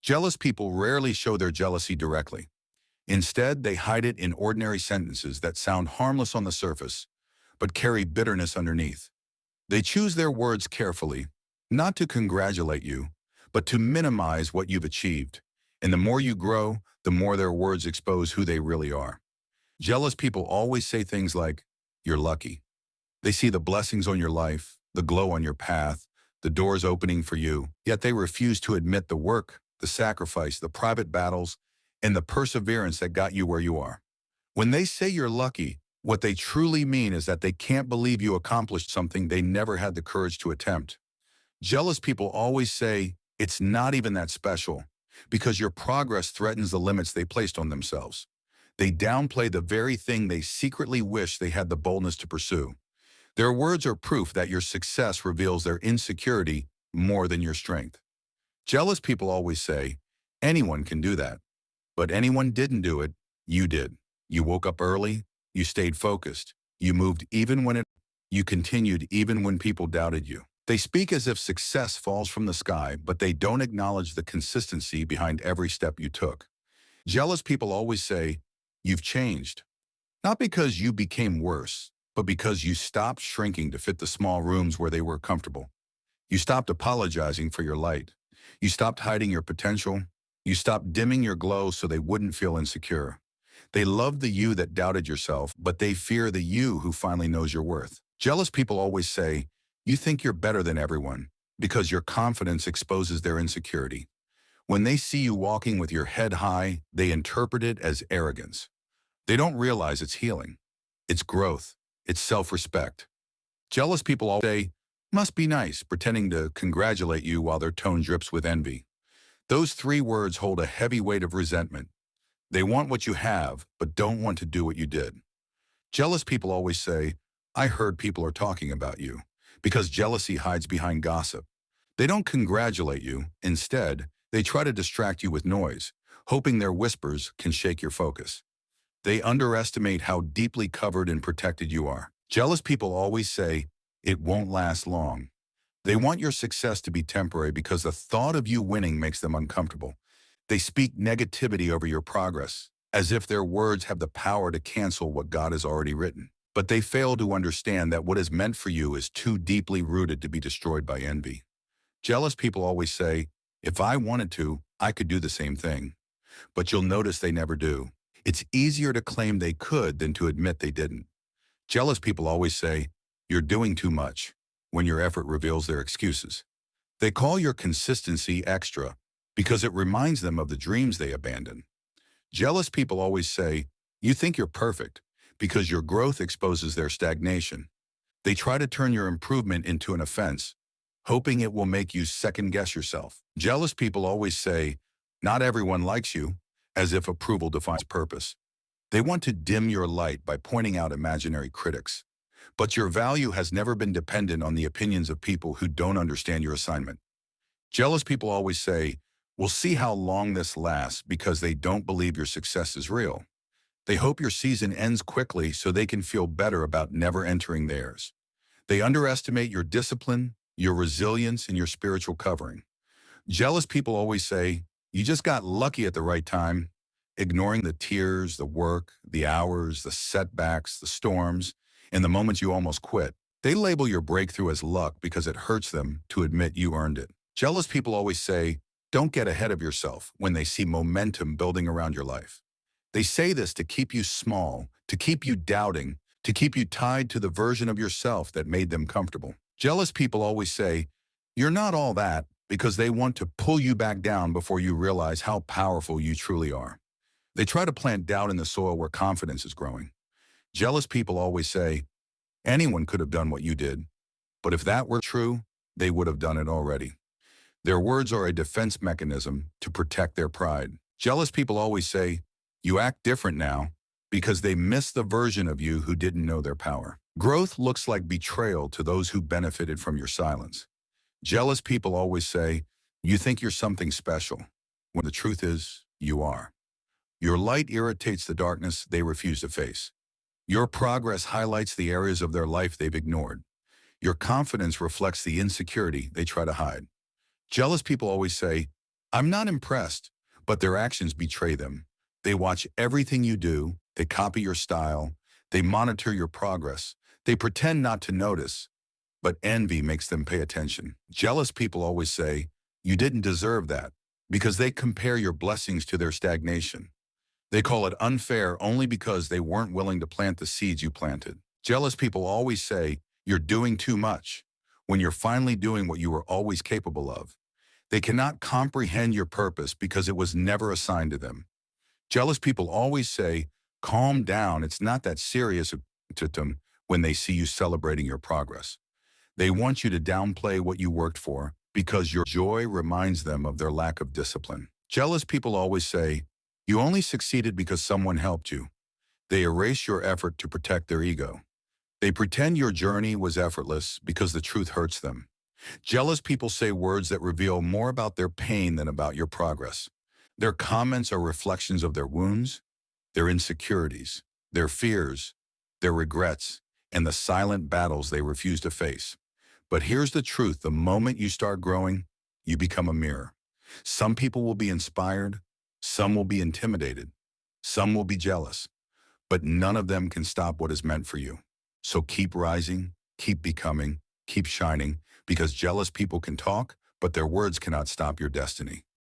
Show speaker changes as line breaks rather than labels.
Jealous people rarely show their jealousy directly. Instead, they hide it in ordinary sentences that sound harmless on the surface, but carry bitterness underneath. They choose their words carefully, not to congratulate you, but to minimize what you've achieved. And the more you grow, the more their words expose who they really are. Jealous people always say things like, "You're lucky." They see the blessings on your life, the glow on your path, the doors opening for you, yet they refuse to admit the work, the sacrifice, the private battles, and the perseverance that got you where you are. When they say you're lucky, what they truly mean is that they can't believe you accomplished something they never had the courage to attempt. Jealous people always say, "It's not even that special," because your progress threatens the limits they placed on themselves. They downplay the very thing they secretly wish they had the boldness to pursue. Their words are proof that your success reveals their insecurity more than your strength. Jealous people always say, "Anyone can do that." But anyone didn't do it, you did. You woke up early, you stayed focused, you moved even when you continued even when people doubted you. They speak as if success falls from the sky, but they don't acknowledge the consistency behind every step you took. Jealous people always say, "You've changed." Not because you became worse, but because you stopped shrinking to fit the small rooms where they were comfortable. You stopped apologizing for your light. You stopped hiding your potential. You stopped dimming your glow so they wouldn't feel insecure. They love the you that doubted yourself, but they fear the you who finally knows your worth. Jealous people always say, "You think you're better than everyone," because your confidence exposes their insecurity. When they see you walking with your head high, they interpret it as arrogance. They don't realize it's healing. It's growth. It's self-respect. Jealous people always say, "Must be nice," pretending to congratulate you while their tone drips with envy. Those three words hold a heavy weight of resentment. They want what you have, but don't want to do what you did. Jealous people always say, "I heard people are talking about you," because jealousy hides behind gossip. They don't congratulate you. Instead, they try to distract you with noise, hoping their whispers can shake your focus. They underestimate how deeply covered and protected you are. Jealous people always say, "It won't last long." They want your success to be temporary because the thought of you winning makes them uncomfortable. They speak negativity over your progress, as if their words have the power to cancel what God has already written. But they fail to understand that what is meant for you is too deeply rooted to be destroyed by envy. Jealous people always say, "If I wanted to, I could do the same thing." But you'll notice they never do. It's easier to claim they could than to admit they didn't. Jealous people always say, "You're doing too much," when your effort reveals their excuses. They call your consistency extra because it reminds them of the dreams they abandoned. Jealous people always say, "You think you're perfect," because your growth exposes their stagnation. They try to turn your improvement into an offense, hoping it will make you second-guess yourself. Jealous people always say, "Not everyone likes you," as if approval defines purpose. They want to dim your light by pointing out imaginary critics. But your value has never been dependent on the opinions of people who don't understand your assignment. Jealous people always say, "We'll see how long this lasts," because they don't believe your success is real. They hope your season ends quickly so they can feel better about never entering theirs. They underestimate your discipline, your resilience, and your spiritual covering. Jealous people always say, "You just got lucky at the right time," ignoring the tears, the work, the hours, the setbacks, the storms, and the moments you almost quit. They label your breakthrough as luck because it hurts them to admit you earned it. Jealous people always say, "Don't get ahead of yourself," when they see momentum building around your life. They say this to keep you small, to keep you doubting, to keep you tied to the version of yourself that made them comfortable. Jealous people always say, "You're not all that," because they want to pull you back down before you realize how powerful you truly are. They try to plant doubt in the soil where confidence is growing. Jealous people always say, "Anyone could have done what you did," but if that were true, they would have done it already. Their words are a defense mechanism to protect their pride. Jealous people always say, "You act different now," because they miss the version of you who didn't know their power. Growth looks like betrayal to those who benefited from your silence. Jealous people always say, "You think you're something special," when the truth is, you are. Your light irritates the darkness they refuse to face. Your progress highlights the areas of their life they've ignored. Your confidence reflects the insecurity they try to hide. Jealous people always say, I'm not impressed, but their actions betray them. They watch everything you do, they copy your style, they monitor your progress, they pretend not to notice, but envy makes them pay attention. Jealous people always say, "You didn't deserve that," because they compare your blessings to their stagnation. They call it unfair only because they weren't willing to plant the seeds you planted. Jealous people always say, "You're doing too much," when you're finally doing what you were always capable of. They cannot comprehend your purpose because it was never assigned to them. Jealous people always say, "Calm down, it's not that serious," to them when they see you celebrating your progress. They want you to downplay what you worked for because your joy reminds them of their lack of discipline. Jealous people always say, "You only succeeded because someone helped you." They erase your effort to protect their ego. They pretend your journey was effortless because the truth hurts them. Jealous people say words that reveal more about their pain than about your progress. Their comments are reflections of their wounds, their insecurities, their fears, their regrets, and the silent battles they refuse to face. But here's the truth: the moment you start growing, you become a mirror. Some people will be inspired, some will be intimidated, some will be jealous, but none of them can stop what is meant for you. So keep rising, keep becoming, keep shining, because jealous people can talk, but their words cannot stop your destiny.